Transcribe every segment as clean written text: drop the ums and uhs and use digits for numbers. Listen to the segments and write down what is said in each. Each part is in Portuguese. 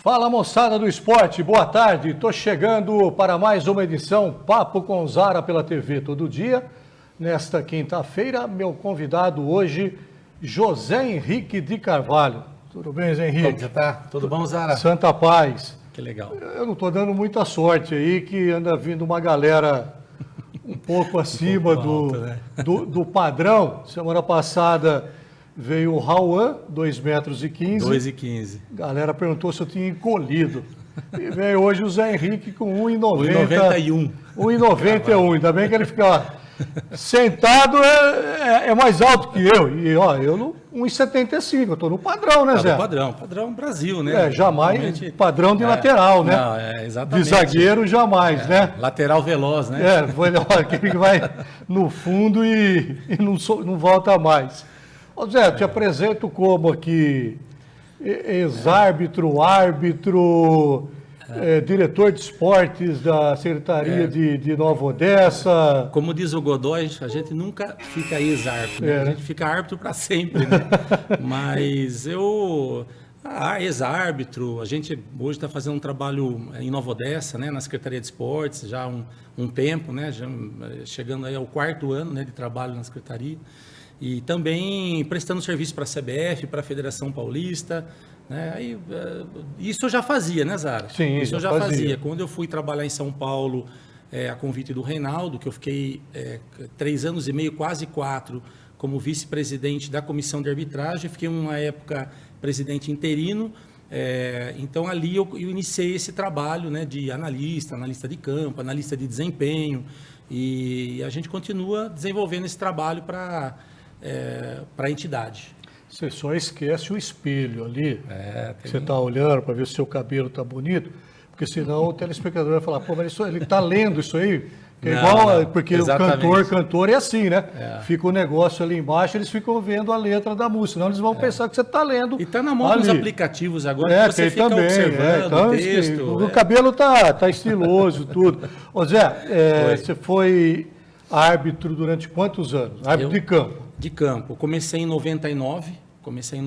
Fala, moçada do esporte, boa tarde. Estou chegando para mais uma edição Papo com Zara pela TV todo dia. Nesta quinta-feira, meu convidado hoje, José Henrique de Carvalho. Tudo bem, Zé Henrique? Como você tá? Tudo bom, Zara? Santa Paz. Que legal. Eu não estou dando muita sorte aí, que anda vindo uma galera um pouco acima do padrão. Semana passada veio o Rauan, 2,15 metros. 2,15. A galera perguntou se eu tinha encolhido. E veio hoje o Zé Henrique com 1,91. 1,91. Ainda bem que ele fica sentado, é mais alto que eu. E ó, eu no 1,75. Eu estou no padrão, né, Zé? Padrão Brasil, né? Jamais normalmente, padrão de lateral, né? Não, exatamente. De zagueiro, jamais, né? Lateral veloz, né? Foi aquele que vai no fundo e não volta mais. Ô Zé, eu te apresento como aqui ex-árbitro, árbitro, diretor de esportes da Secretaria de Nova Odessa. Como diz o Godoy, a gente nunca fica ex-árbitro, né? A gente fica árbitro para sempre, né? Mas eu... ex-árbitro, a gente hoje está fazendo um trabalho em Nova Odessa, né, na Secretaria de Esportes, já há um tempo, né, já chegando aí ao 4º ano, né, de trabalho na Secretaria, e também prestando serviço para a CBF, para a Federação Paulista, né, aí, isso eu já fazia, né, Zara? Sim, isso eu já fazia. Quando eu fui trabalhar em São Paulo, a convite do Reinaldo, que eu fiquei 3 anos e meio, quase 4, como vice-presidente da comissão de arbitragem, fiquei uma época presidente interino, então ali eu iniciei esse trabalho, né, de analista de campo, analista de desempenho, e a gente continua desenvolvendo esse trabalho para a entidade. Você só esquece o espelho ali, que você está olhando para ver se o seu cabelo está bonito, porque senão o telespectador vai falar, pô, mas ele está lendo isso aí? Que é igual, porque exatamente. O cantor é assim, né? Fica o negócio ali embaixo, eles ficam vendo a letra da música, senão eles vão pensar que você está lendo. E está na mão dos aplicativos agora, que você fica também, observando então, o texto. O cabelo tá estiloso, tudo. Ô Zé, você foi árbitro durante quantos anos? Árbitro de campo? De campo. Comecei em 99, comecei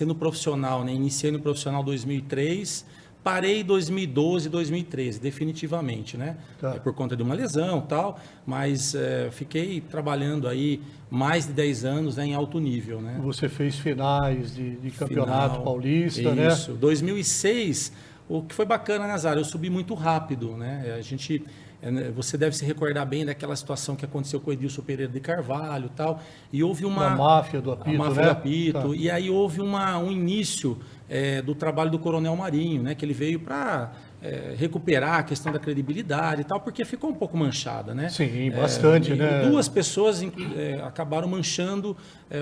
no profissional, né? Iniciei no profissional em 2003, parei em 2012, 2013, definitivamente, né? Por conta de uma lesão e tal, mas fiquei trabalhando aí mais de 10 anos, né, em alto nível, né? Você fez finais de campeonato paulista, né? Isso, 2006, o que foi bacana, né, Zara? Eu subi muito rápido, né? Você deve se recordar bem daquela situação que aconteceu com o Edilson Pereira de Carvalho e tal, e houve uma... A máfia do apito, máfia do apito, e aí houve um início do trabalho do Coronel Marinho, né, que ele veio para recuperar a questão da credibilidade e tal, porque ficou um pouco manchada, né? Sim, bastante, né? 2 pessoas acabaram manchando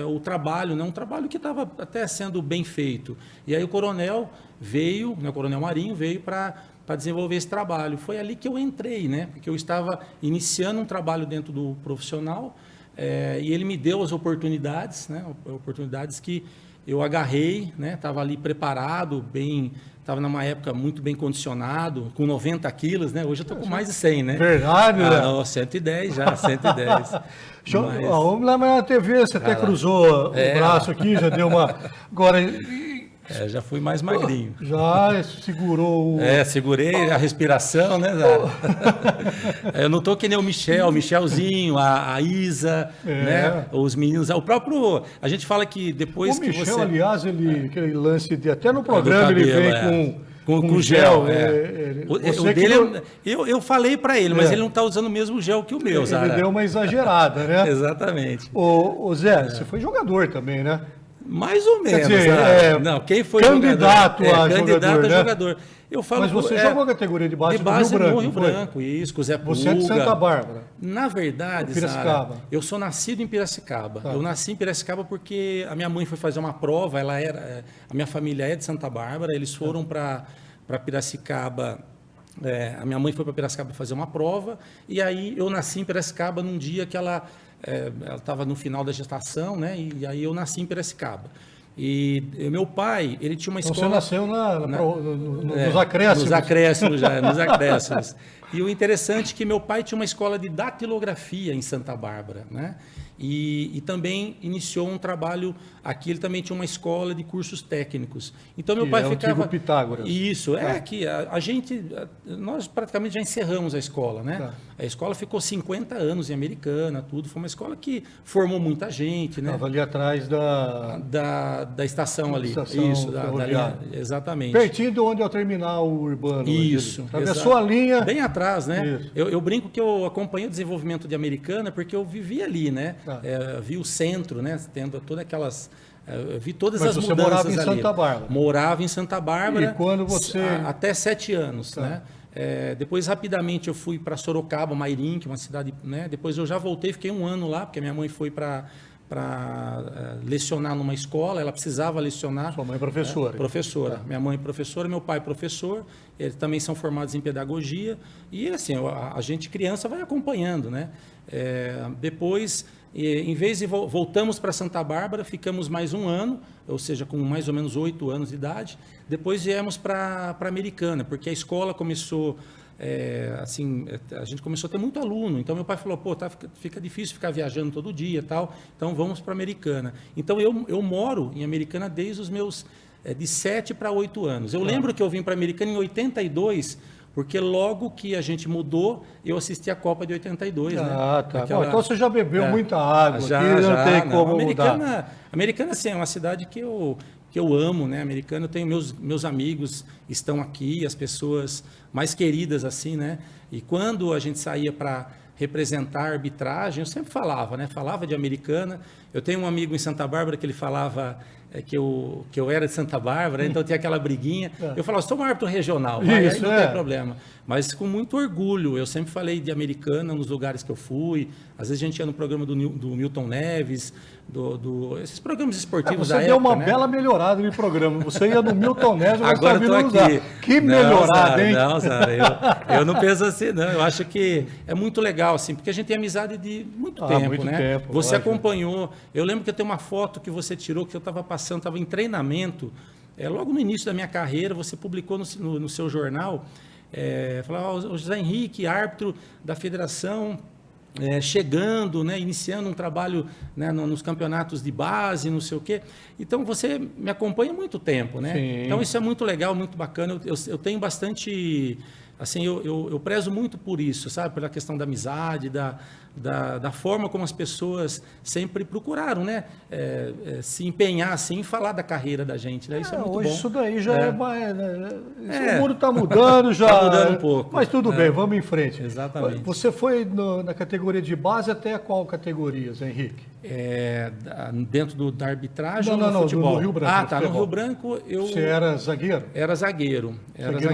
o trabalho, né? Um trabalho que estava até sendo bem feito. E aí o Coronel veio, né, o Coronel Marinho veio para desenvolver esse trabalho. Foi ali que eu entrei, né? Porque eu estava iniciando um trabalho dentro do profissional, e ele me deu as oportunidades, né? Oportunidades que eu agarrei, né? Estava ali preparado, estava numa época muito bem condicionado, com 90 quilos, né? Hoje eu estou com mais de 100, né? Verdade, né? 110 já, 110. Vamos lá na TV, você até cruzou o braço aqui, já deu uma... Agora... já fui mais magrinho. Já segurou o... segurei a respiração, né, Zara? Eu não estou que nem o Michelzinho, a Isa, né? Os meninos, o próprio... A gente fala que depois que Michel, você... aliás, aquele lance de... Até no programa cabelo, ele vem com gel. O dele, eu falei para ele, mas ele não está usando o mesmo gel que o meu, Zara. Ele deu uma exagerada, né? Exatamente. Ô Zé, você foi jogador também, né? Mais ou menos. Quer dizer, não, quem foi candidato jogador, a jogador. Eu falo, mas você jogou a categoria de base no Rio Branco, isso, com o Zé Pulga. Você é de Santa Bárbara. Na verdade, Piracicaba. Zara, eu sou nascido em Piracicaba. Eu nasci em Piracicaba porque a minha mãe foi fazer uma prova, a minha família é de Santa Bárbara, eles foram para Piracicaba. A minha mãe foi para Piracicaba fazer uma prova, e aí eu nasci em Piracicaba num dia que ela estava no final da gestação, né? E aí eu nasci em Piracicaba. E meu pai, ele tinha uma escola... Então você nasceu nos acréscimos. Nos acréscimos. E o interessante é que meu pai tinha uma escola de datilografia em Santa Bárbara, né? E também iniciou um trabalho aqui, ele também tinha uma escola de cursos técnicos. Então meu pai ficava... Antigo Pitágoras. Isso, que nós praticamente já encerramos a escola, né? Tá. A escola ficou 50 anos em Americana, tudo. Foi uma escola que formou muita gente, né? Estava ali atrás da estação ali. Isso, da linha, exatamente. Pertinho de onde é o terminal urbano. Isso. Atravessou a linha. Bem atrás, né? Eu brinco que eu acompanhei o desenvolvimento de Americana porque eu vivi ali, né? Vi o centro, né? Tendo todas aquelas... vi todas as mudanças ali. Mas você morava em Santa Bárbara? Morava em Santa Bárbara. E quando você... Até 7 anos, né? Depois, rapidamente, eu fui para Sorocaba, Mairim, que é uma cidade... Né? Depois eu já voltei, fiquei 1 ano lá, porque minha mãe foi para lecionar numa escola, ela precisava lecionar. Sua mãe é professora? Professora. Minha mãe é professora, meu pai é professor, eles também são formados em pedagogia. E, assim, a gente, criança, vai acompanhando, né? Depois... em vez de voltamos para Santa Bárbara, ficamos mais 1 ano, ou seja, com mais ou menos 8 anos de idade. Depois viemos para Americana, porque a escola começou, a gente começou a ter muito aluno. Então meu pai falou, fica difícil ficar viajando todo dia, tal. Então vamos para Americana. Então eu moro em Americana desde os meus de 7 para 8 anos. Eu lembro que eu vim para Americana em 82. Porque logo que a gente mudou, eu assisti a Copa de 82, né? Tá. Bom, então você já bebeu muita água, já, aqui não tem como mudar. Americana, assim, é uma cidade que eu amo, né? Americana, eu tenho meus amigos estão aqui, as pessoas mais queridas, assim, né? E quando a gente saía para representar a arbitragem, eu sempre falava, né? Falava de Americana. Eu tenho um amigo em Santa Bárbara que ele falava... que eu era de Santa Bárbara, então tinha aquela briguinha. Eu falava, sou um árbitro regional, aí não tem problema. Mas com muito orgulho, eu sempre falei de Americana nos lugares que eu fui. Às vezes a gente ia no programa do Milton Neves, esses programas esportivos da época. Você deu uma bela melhorada no programa. Você ia no Milton Neves, agora estou aqui. Que melhorada, hein? Não, Zara, eu não penso assim, não. Eu acho que é muito legal, assim, porque a gente tem amizade de muito tempo, muito né? Tempo, você acompanhou. Eu lembro que eu tenho uma foto que você tirou, que eu estava passando, estava em treinamento. Logo no início da minha carreira, você publicou no seu jornal, falava, o José Henrique, árbitro da federação, chegando, né, iniciando um trabalho, né, nos campeonatos de base, não sei o quê. Então, você me acompanha há muito tempo, né? Sim. Então, isso é muito legal, muito bacana. Eu tenho bastante... Assim, eu prezo muito por isso, sabe? Pela questão da amizade, da forma como as pessoas sempre procuraram, né? Se empenhar assim, em falar da carreira da gente, né? Isso é muito hoje bom. Isso daí já é mais... O mundo está mudando já. Está mudando um pouco. Mas tudo bem, vamos em frente. Exatamente. Você foi na categoria de base até qual categoria, Zé Henrique? Dentro da arbitragem não, ou no futebol? No Rio Branco. No Rio Branco eu... Você era zagueiro? Era zagueiro.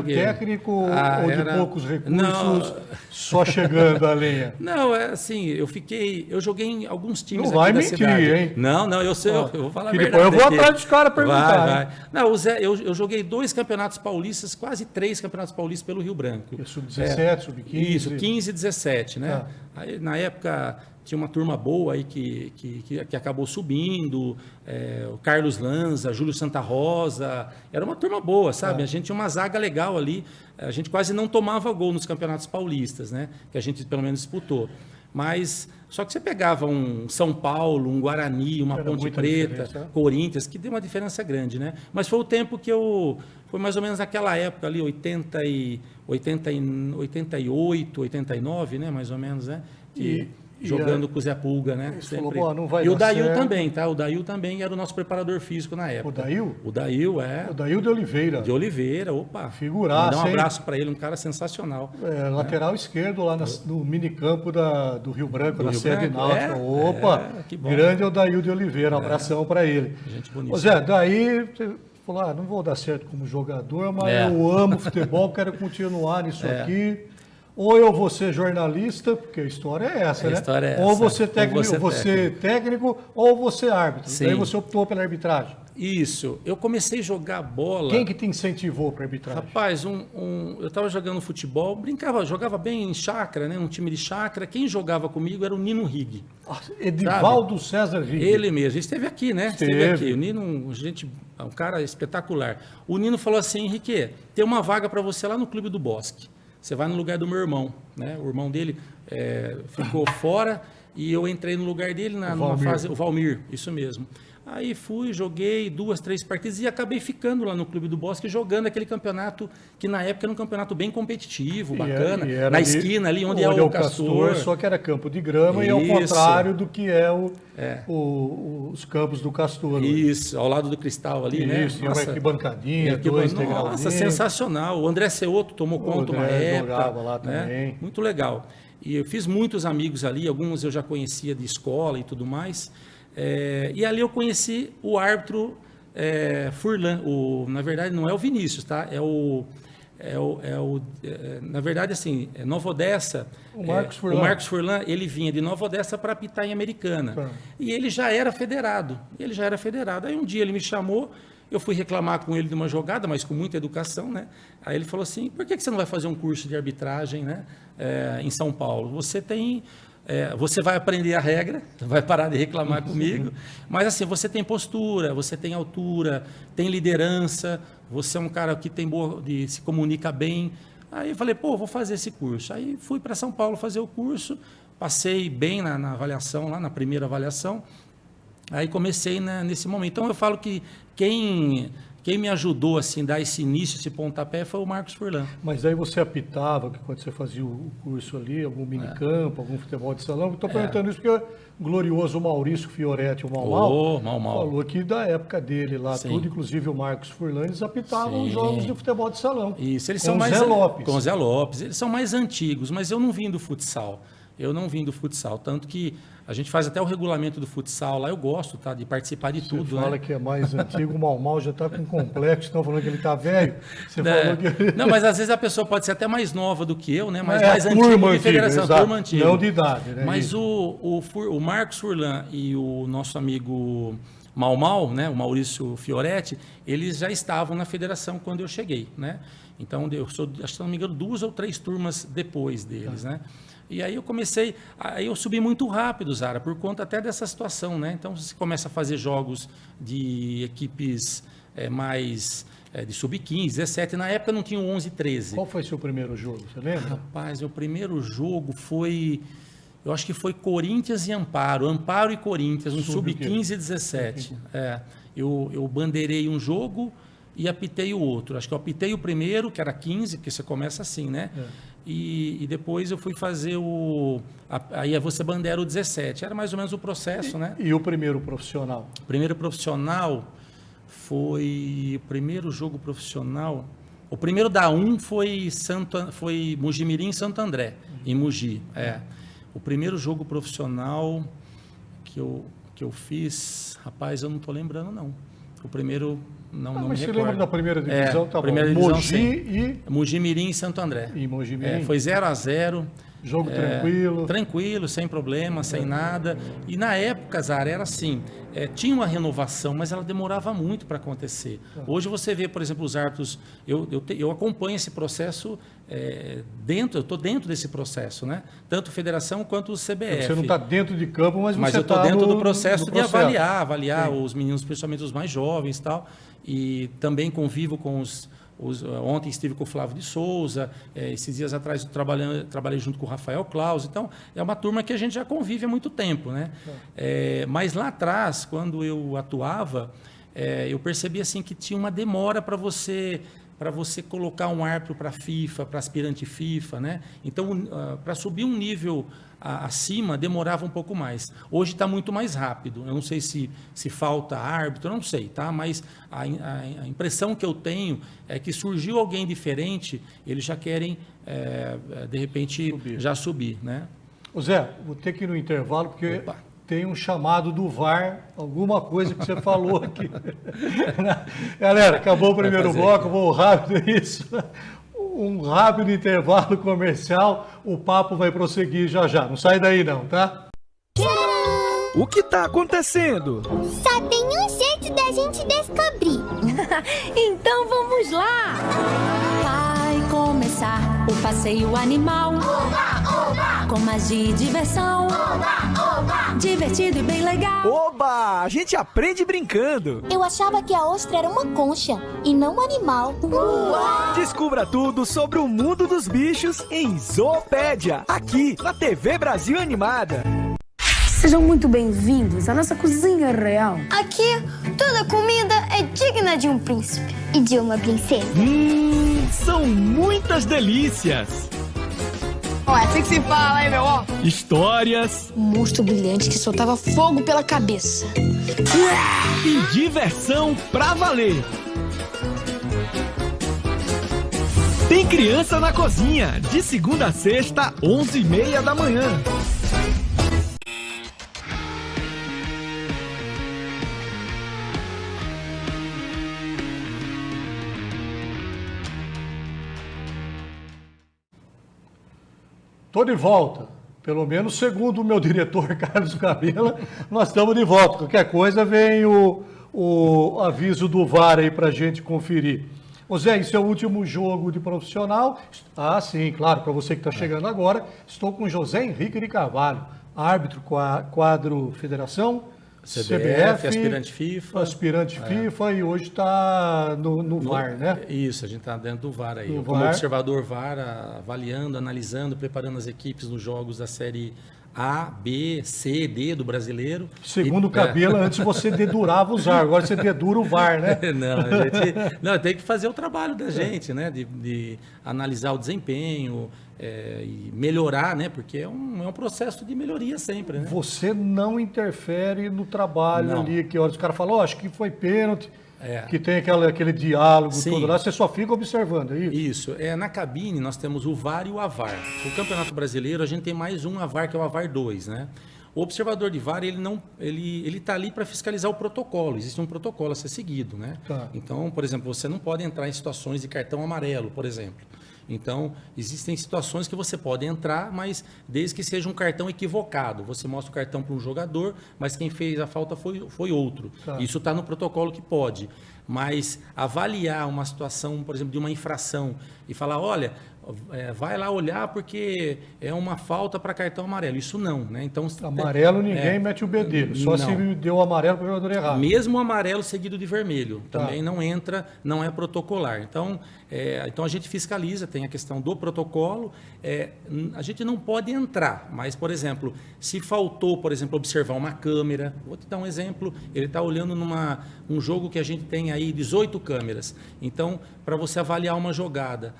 Técnico ou de poucos recursos, só chegando a lenha? Não, assim, eu joguei em alguns times não aqui vai da mentir, cidade. Hein? Não, eu sei, eu vou falar a verdade. Depois eu vou atrás dos caras perguntar. Vai. Não, eu joguei 2 campeonatos paulistas, quase 3 campeonatos paulistas pelo Rio Branco. Sub-17, sub-15? Isso, 15 e 17, né? Aí, na época... Tinha uma turma boa aí que acabou subindo, o Carlos Lanza, Júlio Santa Rosa, era uma turma boa, sabe? A gente tinha uma zaga legal ali, a gente quase não tomava gol nos campeonatos paulistas, né? Que a gente pelo menos disputou. Mas, só que você pegava um São Paulo, um Guarani, uma Ponte Preta, Corinthians, que deu uma diferença grande, né? Mas foi o tempo que foi mais ou menos naquela época ali, 88, 89, né? Mais ou menos, né? Jogando com o Zé Pulga, né? Sempre. Falou, não vai e o Dail também, tá? O Dail também era o nosso preparador físico na época. O Dail? O Dail, O Dail de Oliveira. De Oliveira, opa. Figuraça, dá um abraço para ele, um cara sensacional. Lateral esquerdo lá no minicampo do Rio Branco, na sede náutica. Opa, que bom. Grande é o Dail de Oliveira, um abração para ele. Gente bonita. Zé, daí você falou, não vou dar certo como jogador, mas eu amo futebol, quero continuar nisso aqui. Ou eu vou ser jornalista, porque a história é essa, né? Ou você técnico, ou você árbitro. Sim. Daí você optou pela arbitragem. Isso. Eu comecei a jogar bola... Quem que te incentivou para a arbitragem? Rapaz, eu estava jogando futebol, jogava bem em chácara, né? Um time de chácara. Quem jogava comigo era o Nino Rigg. Edivaldo César Rigg. Ele mesmo. Ele esteve aqui, né? Esteve aqui. O Nino, um cara espetacular. O Nino falou assim, Henrique, tem uma vaga para você lá no Clube do Bosque. você vai no lugar do meu irmão, né? O irmão dele ficou fora e eu entrei no lugar dele numa fase... O Valmir, isso mesmo. Aí fui, joguei 2, 3 partidas e acabei ficando lá no Clube do Bosque jogando aquele campeonato que na época era um campeoto bem competitivo, bacana, na esquina ali onde é o Castor. Só que era campo de grama. Isso. E ao contrário do que os campos do Castor. Isso, ao lado do Cristal ali, né? Isso, tinha uma arquibancadinha, 2 degraus. Nossa, sensacional. O André Ceoto tomou conta uma época. Jogava lá também. Né? Muito legal. E eu fiz muitos amigos ali, alguns eu já conhecia de escola e tudo mais. E ali eu conheci o árbitro Furlan. Na verdade, não é o Vinícius, tá? Na verdade, assim, Nova Odessa. O Marcos Furlan. O Marcos Furlan, ele vinha de Nova Odessa para apitar em Americana. Tá. E ele já era federado. Aí um dia ele me chamou. Eu fui reclamar com ele de uma jogada, mas com muita educação, né? Aí ele falou assim, por que você não vai fazer um curso de arbitragem, né? Em São Paulo? Você vai aprender a regra, vai parar de reclamar comigo, mas assim, você tem postura, você tem altura, tem liderança, você é um cara que se comunica bem. Aí eu falei, vou fazer esse curso. Aí fui para São Paulo fazer o curso, passei bem na avaliação, lá na primeira avaliação. Aí comecei nesse momento. Então eu falo que quem me ajudou assim, a dar esse início, esse pontapé, foi o Marcos Furlan. Mas aí você apitava, quando você fazia o curso ali, algum minicampo, algum futebol de salão. Estou perguntando isso porque o glorioso Maurício Fioretti, o Mal falou que da época dele lá, tudo, inclusive o Marcos Furlan, eles apitavam jogos de futebol de salão. Isso, eles são mais... Com o Zé Lopes. Eles são mais antigos, mas eu não vim do futsal. Tanto que a gente faz até o regulamento do futsal lá, eu gosto, tá, de participar de tudo. Você fala que é mais antigo, o Mal já está com complexo, estão falando que ele está velho. Você falou que... Não, mas às vezes a pessoa pode ser até mais nova do que eu, né? Mas mais antiga de federação, turma antiga. Não de idade, né? Mas o Marcos Furlan e o nosso amigo Mal, né? O Maurício Fioretti, eles já estavam na federação quando eu cheguei, né? Então, eu sou, acho que não me engano, 2 ou 3 turmas depois deles, né? E aí eu subi muito rápido, Zara, por conta até dessa situação, né? Então, você começa a fazer jogos de equipes mais de sub-15, 17. Na época não tinha o 11 e 13. Qual foi o seu primeiro jogo, você lembra? Rapaz, meu primeiro jogo foi... Eu acho que foi Corinthians e Amparo e Corinthians, um sub-15 e 17. Eu bandeirei um jogo e apitei o outro. Acho que eu apitei o primeiro, que era 15, porque você começa assim, né? E depois eu fui fazer aí você bandeira o 17. Era mais ou menos o processo, né? E o primeiro profissional? O primeiro profissional foi... O primeiro jogo profissional... O primeiro da foi Mojimirim e Santo André, em Mogi. O primeiro jogo profissional que eu fiz... Rapaz, eu não estou lembrando, não. O primeiro... Não me recordo. Você lembra da primeira divisão? Tá primeira bom. Divisão, Mogi e... Mojimirim e Santo André. E Mojimirim. Foi 0-0. Jogo tranquilo? Tranquilo, sem problema, sem nada. E na época, Zara, era assim, tinha uma renovação, mas ela demorava muito para acontecer. Hoje você vê, por exemplo, os árbitros, eu acompanho esse processo eu estou dentro desse processo, né? Tanto a federação quanto o CBF. Você não está dentro de campo, mas você está eu estou dentro do processo de avaliar Sim. os meninos, principalmente os mais jovens e tal. E também convivo com ontem estive com o Flávio de Souza, esses dias atrás trabalhei junto com o Rafael Claus. Então, é uma turma que a gente já convive há muito tempo, né? Mas lá atrás, quando eu atuava, eu percebi assim, que tinha uma demora para você colocar um árbitro para FIFA, para aspirante FIFA, né? Então, para subir um nível acima, demorava um pouco mais. Hoje está muito mais rápido. Eu não sei se falta árbitro, eu não sei, tá? Mas a impressão que eu tenho é que surgiu alguém diferente, eles já querem, de repente, já subir, né? Ô Zé, vou ter que ir no intervalo, porque tem um chamado do VAR, alguma coisa que você falou aqui. Galera, acabou o primeiro bloco, vou rápido isso. Um rápido intervalo comercial, o papo vai prosseguir já. Não sai daí não, tá? O que tá acontecendo? Só tem um jeito da gente descobrir. Então vamos lá! Vai começar o passeio animal. Uba, Com mais de diversão. Divertido e bem legal. Oba! A gente aprende brincando. Eu achava que a ostra era uma concha e não um animal. Descubra tudo sobre o mundo dos bichos em Zoopédia, aqui na TV Brasil Animada. Sejam muito bem-vindos à nossa cozinha real. Aqui, toda comida é digna de um príncipe e de uma princesa. São muitas delícias. Ó, é assim que se fala, hein, meu? Ó. Histórias. Um monstro brilhante que soltava fogo pela cabeça. E diversão pra valer. Tem Criança na Cozinha, de segunda a sexta, 11h30 da manhã. Estou de volta. Pelo menos segundo o meu diretor, Carlos Cabela, nós estamos de volta. Qualquer coisa vem o aviso do VAR aí para a gente conferir. Ô Zé, isso é o último jogo de profissional? Ah, sim, claro, para você que está chegando agora, estou com José Henrique de Carvalho, árbitro quadro Federação, CBF, aspirante FIFA. Aspirante FIFA e hoje está no VAR, né? Isso, a gente está dentro do VAR aí. Do Como VAR. observador VAR, avaliando, analisando, preparando as equipes nos jogos da Série A, B, C, D do brasileiro. Segundo o Cabela, antes você dedurava os VAR, agora você dedura o VAR, né? Não, tem que fazer o trabalho da gente, né? De analisar o desempenho e melhorar, né? Porque é um processo de melhoria sempre, né? Você não interfere no trabalho ali, que horas os caras falam, acho que foi pênalti, que tem aquele diálogo todo lá, você só fica observando, é isso? Isso. Na cabine nós temos o VAR e o AVAR. No Campeonato Brasileiro a gente tem mais um AVAR, que é o AVAR 2, né? O observador de VAR, ele está ali para fiscalizar o protocolo. Existe um protocolo a ser seguido, né? Tá. Então, por exemplo, você não pode entrar em situações de cartão amarelo, por exemplo. Então, existem situações que você pode entrar, mas desde que seja um cartão equivocado. Você mostra o cartão para um jogador, mas quem fez a falta foi outro. Tá. Isso está no protocolo que pode. Mas avaliar uma situação, por exemplo, de uma infração e falar, olha, vai lá olhar porque é uma falta para cartão amarelo. Isso não, né? Então, Amarelo ninguém mete o bedelho, só se deu o amarelo para o jogador errado. Mesmo o amarelo seguido de vermelho, Tá. também não entra, não é protocolar. Então a gente fiscaliza, tem a questão do protocolo. A gente não pode entrar, mas, por exemplo, se faltou, por exemplo, observar uma câmera, vou te dar um exemplo, ele está olhando um jogo que a gente tem aí 18 câmeras. Então, para você avaliar uma jogada,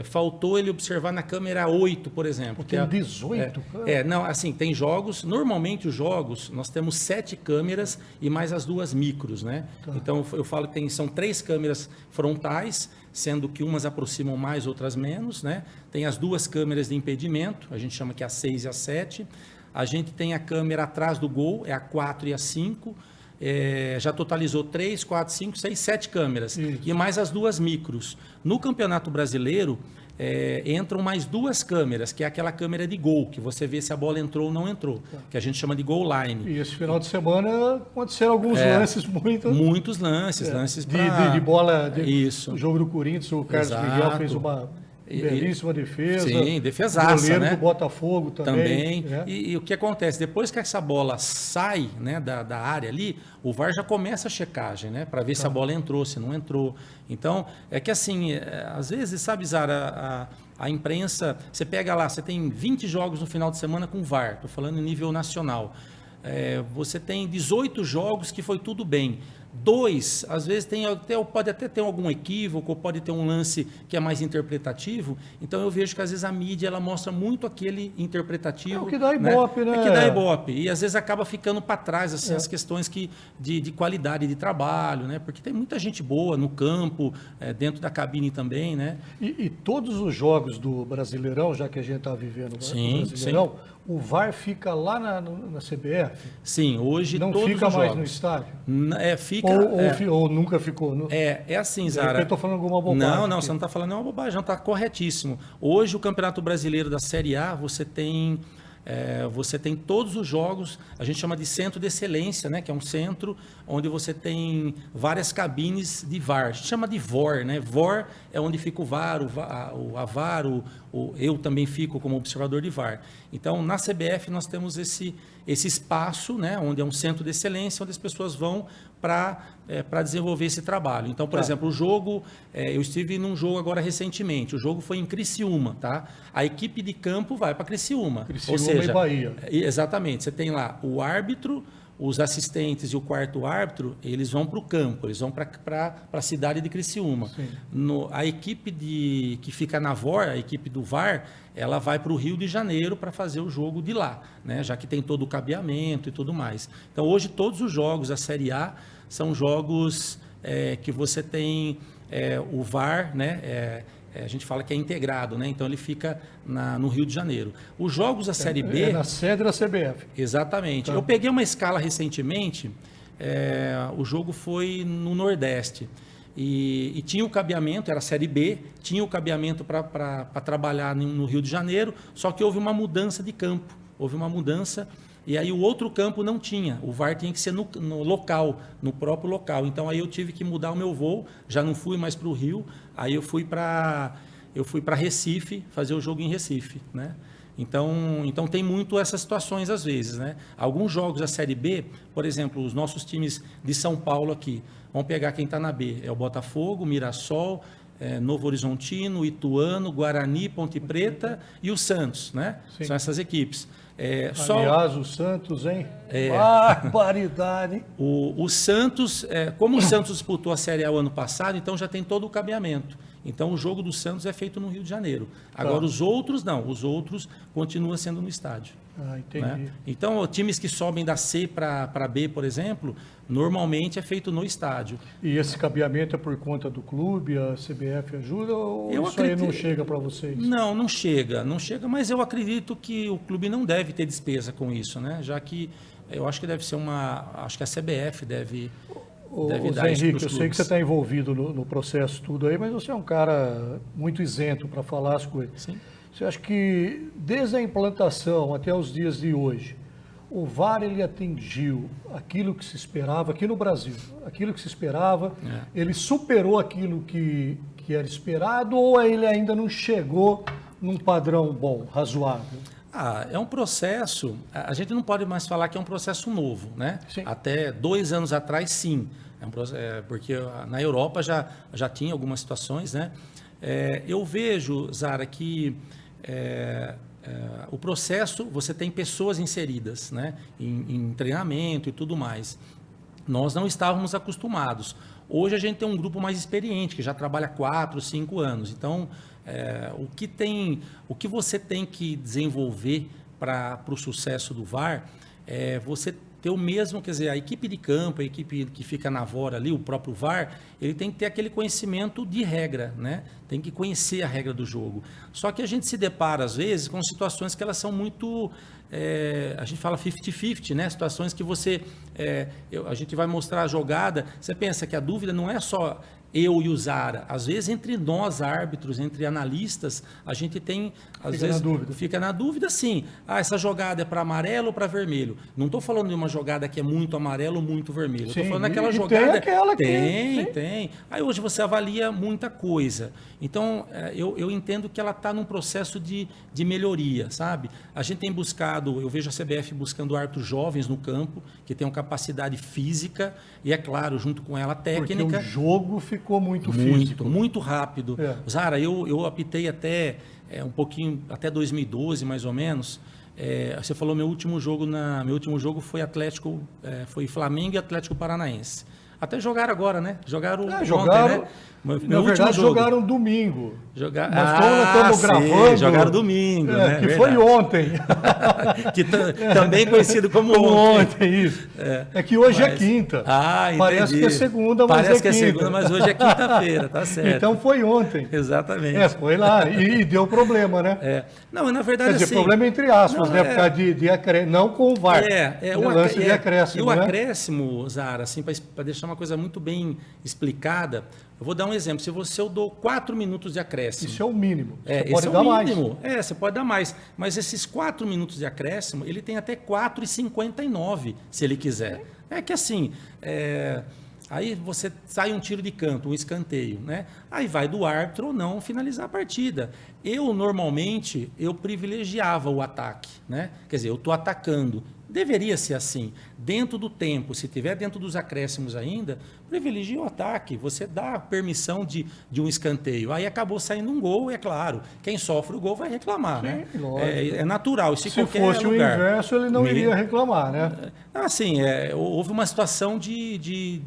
faltou ele observar na câmera 8, por exemplo. Tem 18 câmeras? Não, assim, tem jogos, normalmente os jogos, nós temos 7 câmeras e mais as 2 micros, né? Tá. Então, eu falo que são 3 câmeras frontais, sendo que umas aproximam mais, outras menos, né? Tem as 2 câmeras de impedimento, a gente chama que é a 6 e a 7. A gente tem a câmera atrás do gol, é a 4 e a 5. Já totalizou 3, 4, 5, 6, 7 câmeras. Isso. E mais as 2 micros. No Campeonato Brasileiro, entram mais 2 câmeras, que é aquela câmera de gol, que você vê se a bola entrou ou não entrou, que a gente chama de goal line. E esse final de semana aconteceram alguns lances Muitos lances, lances de bola, Isso. o jogo do Corinthians, o Carlos Exato. Miguel fez uma belíssima defesa. Sim, defesaça, o goleiro né? do Botafogo também. né? E o que acontece? Depois que essa bola sai, né, da área ali, o VAR já começa a checagem, né? Para ver se a bola entrou, se não entrou. Então, é que assim, às vezes, sabe, Zara, a imprensa, você pega lá, você tem 20 jogos no final de semana com VAR, estou falando em nível nacional. Você tem 18 jogos que foi tudo bem. 2, às vezes pode até ter algum equívoco, ou pode ter um lance que é mais interpretativo. Então eu vejo que às vezes a mídia ela mostra muito aquele interpretativo. É o que dá ibope, né? É que dá ibope. E às vezes acaba ficando para trás assim, as questões de qualidade de trabalho, né? Porque tem muita gente boa no campo, dentro da cabine também, né? E todos os jogos do Brasileirão, já que a gente está vivendo Sim, o Brasileirão, o VAR fica lá na CBF? Sim, hoje não todos fica os mais jogos. no estádio? Fica... Ou nunca ficou? Assim, De Zara. repente eu estou falando alguma bobagem. Não, você não está falando nenhuma bobagem, não, está corretíssimo. Hoje o Campeonato Brasileiro da Série A, você tem você tem todos os jogos, a gente chama de centro de excelência, né? Que é um centro onde você tem várias cabines de VAR. A gente chama de VOR, né? VOR é onde fica o VAR, o AVAR, eu também fico como observador de VAR. Então, na CBF, nós temos esse espaço, né? Onde é um centro de excelência, onde as pessoas vão para desenvolver esse trabalho. Então, por exemplo, o jogo, eu estive num jogo agora recentemente, o jogo foi em Criciúma, tá? A equipe de campo vai para Criciúma. Ou seja, e Bahia. Exatamente, você tem lá o árbitro, os assistentes e o quarto árbitro, eles vão para o campo, eles vão para a cidade de Criciúma. A equipe que fica na VOR, a equipe do VAR, ela vai para o Rio de Janeiro para fazer o jogo de lá, né? Já que tem todo o cabeamento e tudo mais. Então, hoje, todos os jogos da Série A são jogos que você tem o VAR, né? A gente fala que é integrado, né? Então ele fica no Rio de Janeiro. Os jogos da Série B... É na sede da CBF. Exatamente. Eu peguei uma escala recentemente, o jogo foi no Nordeste. E tinha o cabeamento, era a Série B, tinha o cabeamento para trabalhar no Rio de Janeiro, só que houve uma mudança de campo. Houve uma mudança... E aí o outro campo não tinha, o VAR tinha que ser no local, no próprio local. Então aí eu tive que mudar o meu voo, já não fui mais para o Rio, aí eu fui para Recife, fazer o jogo em Recife, né? Então tem muito essas situações às vezes, né? Alguns jogos da Série B, por exemplo, os nossos times de São Paulo aqui, vamos pegar quem está na B, é o Botafogo, Mirassol, Novo Horizontino, Ituano, Guarani, Ponte Preta e o Santos, né? Sim. São essas equipes. Aliás, o Santos, hein? Barbaridade, hein? O Santos, como o Santos disputou a Série A o ano passado, então já tem todo o cabeamento. Então o jogo do Santos é feito no Rio de Janeiro. Agora os outros não, os outros continuam sendo no estádio. Entendi. Né? Então, times que sobem da C para B, por exemplo, normalmente é feito no estádio. E esse cabeamento é por conta do clube, a CBF ajuda ou aí não chega para vocês? Não chega, mas eu acredito que o clube não deve ter despesa com isso, né? Já que eu acho que deve ser acho que a CBF deve dar isso para os clubes. Eu sei que você está envolvido no processo tudo aí, mas você é um cara muito isento para falar as coisas. Sim. Você acha que desde a implantação até os dias de hoje, o VAR ele atingiu aquilo que se esperava aqui no Brasil, aquilo que se esperava, ele superou aquilo que era esperado ou ele ainda não chegou num padrão bom, razoável? É um processo, a gente não pode mais falar que é um processo novo, né? Sim. Até 2 anos atrás, sim, porque na Europa já tinha algumas situações, né? Eu vejo, Zara, que o processo, você tem pessoas inseridas, né, em treinamento e tudo mais. Nós não estávamos acostumados. Hoje a gente tem um grupo mais experiente, que já trabalha 4, 5 anos. Então, o que você tem que desenvolver para o sucesso do VAR é você ter o mesmo, quer dizer, a equipe de campo, a equipe que fica na VOR ali, o próprio VAR, ele tem que ter aquele conhecimento de regra, né? Tem que conhecer a regra do jogo. Só que a gente se depara, às vezes, com situações que elas são muito... a gente fala 50-50, né? Situações que a gente vai mostrar a jogada, você pensa que a dúvida não é só eu e o Zara. Às vezes, entre nós, árbitros, entre analistas, a gente tem... Fica na dúvida, sim. Essa jogada é para amarelo ou para vermelho? Não estou falando de uma jogada que é muito amarelo ou muito vermelho. Estou falando daquela jogada... Tem aquela Tem. Aí hoje você avalia muita coisa. Então, eu entendo que ela está num processo de melhoria, sabe? A gente tem buscado, eu vejo a CBF buscando árbitros jovens no campo, que tenham capacidade física e, é claro, junto com ela, técnica. Porque o jogo ficou muito físico. Muito rápido. Zara, eu apitei até um pouquinho, até 2012, mais ou menos. Você falou meu último jogo foi Flamengo e Atlético Paranaense. Até jogaram agora, né? Jogaram ontem, né? Na verdade, jogaram domingo. Mas como nós estamos gravando... Jogaram domingo, né? Que foi ontem. Que também conhecido como ontem. Isso. É que hoje é quinta. Parece que é segunda, mas Parece que é segunda, mas hoje é quinta-feira, tá certo. Então foi ontem. Exatamente. Foi lá e deu problema, né? Não, na verdade, quer dizer, problema entre aspas, né? Por causa de acréscimo, não com o VAR. O lance de acréscimo, E o né? acréscimo, Zara, assim, para deixar deixar uma coisa muito bem explicada. Eu vou dar um exemplo. Se eu dou 4 minutos de acréscimo... Isso é o mínimo. Você pode dar mínimo. Mais. Você pode dar mais. Mas esses 4 minutos de acréscimo, ele tem até 4,59, se ele quiser. É que assim... Aí você sai um tiro de canto, um escanteio, né? Aí vai do árbitro ou não finalizar a partida. Normalmente, eu privilegiava o ataque, né? Quer dizer, eu estou atacando. Deveria ser assim. Dentro do tempo, se tiver dentro dos acréscimos ainda, privilegie o ataque. Você dá a permissão de um escanteio. Aí acabou saindo um gol, é claro. Quem sofre o gol vai reclamar, sim, né? É natural. Se fosse lugar, o inverso, ele não iria reclamar, né? Assim, houve uma situação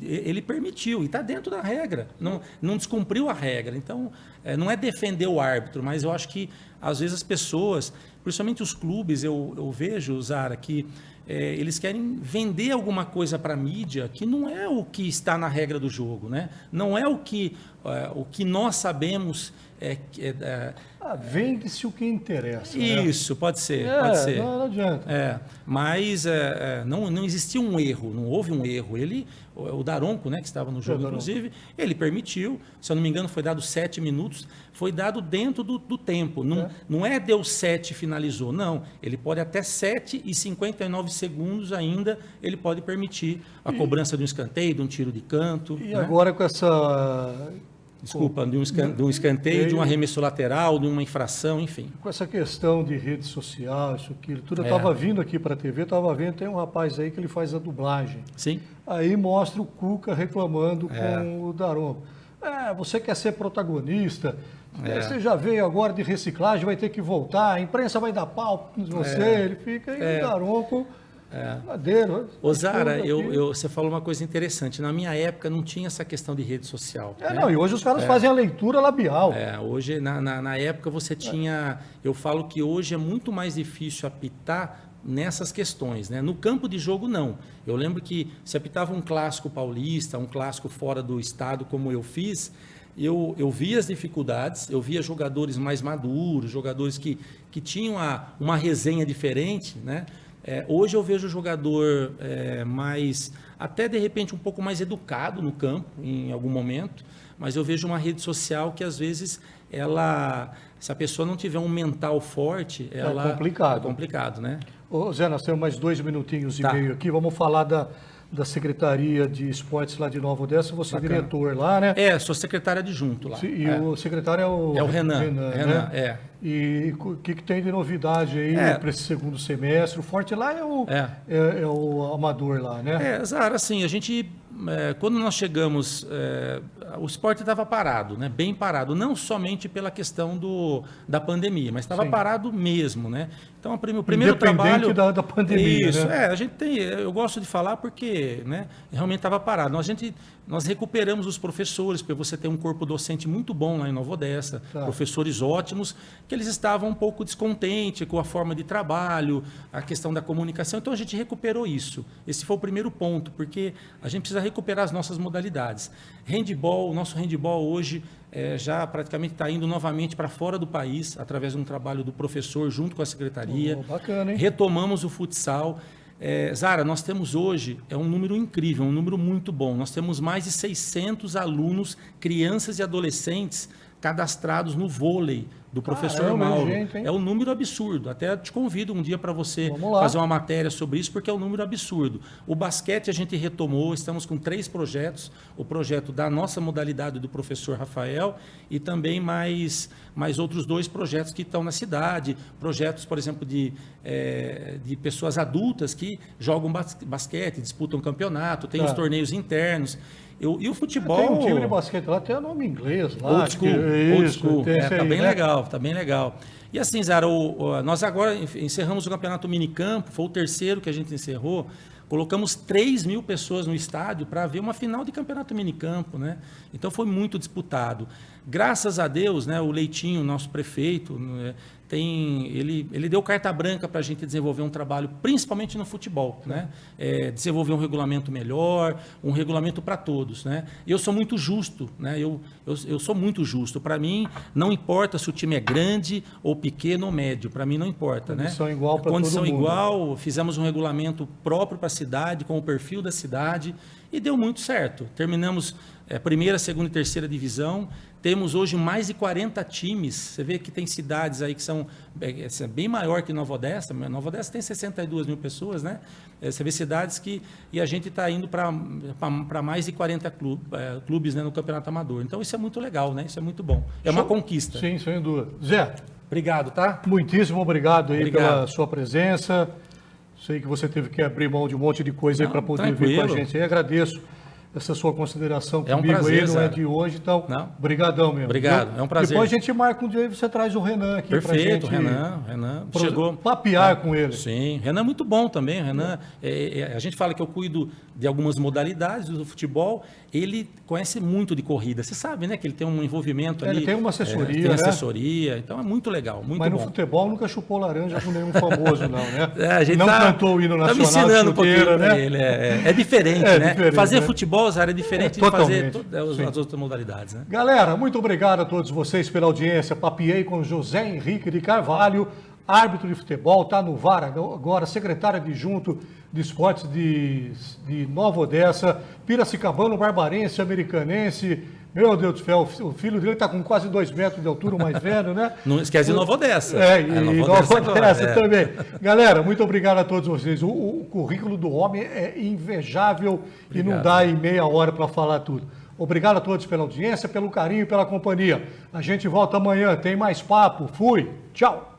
ele permitiu, e está dentro da regra. Não descumpriu a regra. Então, não é defender o árbitro, mas eu acho que, às vezes, as pessoas, principalmente os clubes, eu vejo, Zara, que eles querem vender alguma coisa para a mídia que não é o que está na regra do jogo, né? Não é o que nós sabemos. Vende-se o que interessa. Isso, né? Pode ser. Não adianta. Mas não existia um erro, não houve um erro. O Daronco, né, que estava no jogo, inclusive, ele permitiu, se eu não me engano, foi dado 7 minutos, foi dado dentro do tempo. Não deu 7 e finalizou, não. Ele pode até 7,59 segundos ainda, ele pode permitir a cobrança de um escanteio, de um tiro de canto. E agora com essa... Desculpa, de um escanteio, de um arremesso lateral, de uma infração, enfim. Com essa questão de rede social, isso, aquilo, tudo. Eu estava vindo aqui para a TV, estava vendo, tem um rapaz aí que ele faz a dublagem. Sim. Aí mostra o Cuca reclamando com o Daronco. Você quer ser protagonista, você já veio agora de reciclagem, vai ter que voltar, a imprensa vai dar pau em você, ele fica aí, o Daronco... Ô Zara, você falou uma coisa interessante. Na minha época não tinha essa questão de rede social. E hoje os caras fazem a leitura labial. Hoje, na época, você tinha... Eu falo que hoje é muito mais difícil apitar nessas questões, né? No campo de jogo, não. Eu lembro que se apitava um clássico paulista, um clássico fora do estado, como eu fiz, eu via as dificuldades, eu via jogadores mais maduros, jogadores que tinham uma resenha diferente, né? Hoje eu vejo o jogador mais, até de repente um pouco mais educado no campo, em algum momento, mas eu vejo uma rede social que às vezes se a pessoa não tiver um mental forte, é complicado, né? Ô Zé, nós temos mais 2 minutinhos e meio aqui, vamos falar da Secretaria de Esportes lá de Nova Odessa, você é diretor lá, né? Sou secretário adjunto lá. E o secretário é o Renan, né? E o que tem de novidade aí para esse segundo semestre? O forte lá é o amador lá, né? Zara, assim, a gente, quando nós chegamos, o esporte estava parado, né? Bem parado, não somente pela questão da pandemia, mas estava parado mesmo, né? Então, o primeiro trabalho... da pandemia, isso, né? a gente eu gosto de falar porque, né, realmente estava parado. Nós recuperamos os professores, porque você tem um corpo docente muito bom lá em Nova Odessa, professores ótimos, que eles estavam um pouco descontentes com a forma de trabalho, a questão da comunicação. Então, a gente recuperou isso. Esse foi o primeiro ponto, porque a gente precisa recuperar as nossas modalidades. O nosso handebol hoje já praticamente está indo novamente para fora do país, através de um trabalho do professor junto com a secretaria. Bacana, hein? Retomamos o futsal. Zara, nós temos hoje, um número incrível, um número muito bom. Nós temos mais de 600 alunos, crianças e adolescentes, cadastrados no vôlei do professor Mauro. É um número absurdo. Até te convido um dia para você fazer uma matéria sobre isso, porque é um número absurdo. O basquete a gente retomou, estamos com 3 projetos. O projeto da nossa modalidade do professor Rafael e também mais outros 2 projetos que estão na cidade. Projetos, por exemplo, de pessoas adultas que jogam basquete, disputam campeonato, tem os torneios internos. E o futebol... Tem um time de basquete lá, tem nome inglês lá. Old School. Tá bem legal, tá bem legal. E assim, Zara, nós agora encerramos o campeonato minicampo, foi o 3º que a gente encerrou, colocamos 3.000 pessoas no estádio para ver uma final de campeonato minicampo, né? Então foi muito disputado. Graças a Deus, né, o Leitinho, nosso prefeito, ele deu carta branca para a gente desenvolver um trabalho, principalmente no futebol, né? Desenvolver um regulamento melhor, um regulamento para todos, né? Eu sou muito justo, né? Eu sou muito justo. Para mim, não importa se o time é grande ou pequeno ou médio, para mim não importa, Condição né? igual para todo mundo. Condição igual, fizemos um regulamento próprio para cidade, com o perfil da cidade, e deu muito certo. Terminamos primeira, segunda e terceira divisão. Temos hoje mais de 40 times. Você vê que tem cidades aí que são bem maior que Nova Odessa. Nova Odessa tem 62 mil pessoas, né? Você vê cidades que... E a gente está indo para mais de 40 clubes, né, no Campeonato Amador. Então, isso é muito legal, né? Isso é muito bom. É uma conquista. Sim, sem dúvida. Zé. Obrigado, tá? Muitíssimo obrigado aí pela sua presença. Sei que você teve que abrir mão de um monte de coisa aí para poder vir com a gente. Eu agradeço essa sua consideração comigo prazer, aí, não Zé. é de hoje, então, brigadão mesmo. Obrigado, é um prazer. Depois a gente marca um dia e você traz o Renan aqui pra gente. Perfeito, Renan chegou. Papear com ele. Sim, Renan é muito bom também, Renan, a gente fala que eu cuido de algumas modalidades do futebol, ele conhece muito de corrida, você sabe, né, que ele tem um envolvimento ali. Ele tem uma assessoria, tem assessoria, então é muito legal, muito bom. Mas no futebol nunca chupou laranja com nenhum famoso, não, né? A gente não cantou o hino nacional. Tá me ensinando um pouquinho, né? Ele. É diferente, né? Diferente, fazer né? futebol, Zé, é diferente de fazer as outras modalidades, né? Galera, muito obrigado a todos vocês pela audiência. Papiei com José Henrique de Carvalho, árbitro de futebol, está no VAR agora, secretário adjunto de esportes de Nova Odessa, Piracicabano, Barbarense, Americanense. Meu Deus do céu, o filho dele está com quase 2 metros de altura, o mais velho, né? Não esquece de Nova Odessa. E Nova Odessa também. Galera, muito obrigado a todos vocês. O currículo do homem é invejável. Obrigado. E não dá em meia hora para falar tudo. Obrigado a todos pela audiência, pelo carinho, pela companhia. A gente volta amanhã, tem mais papo. Fui, tchau.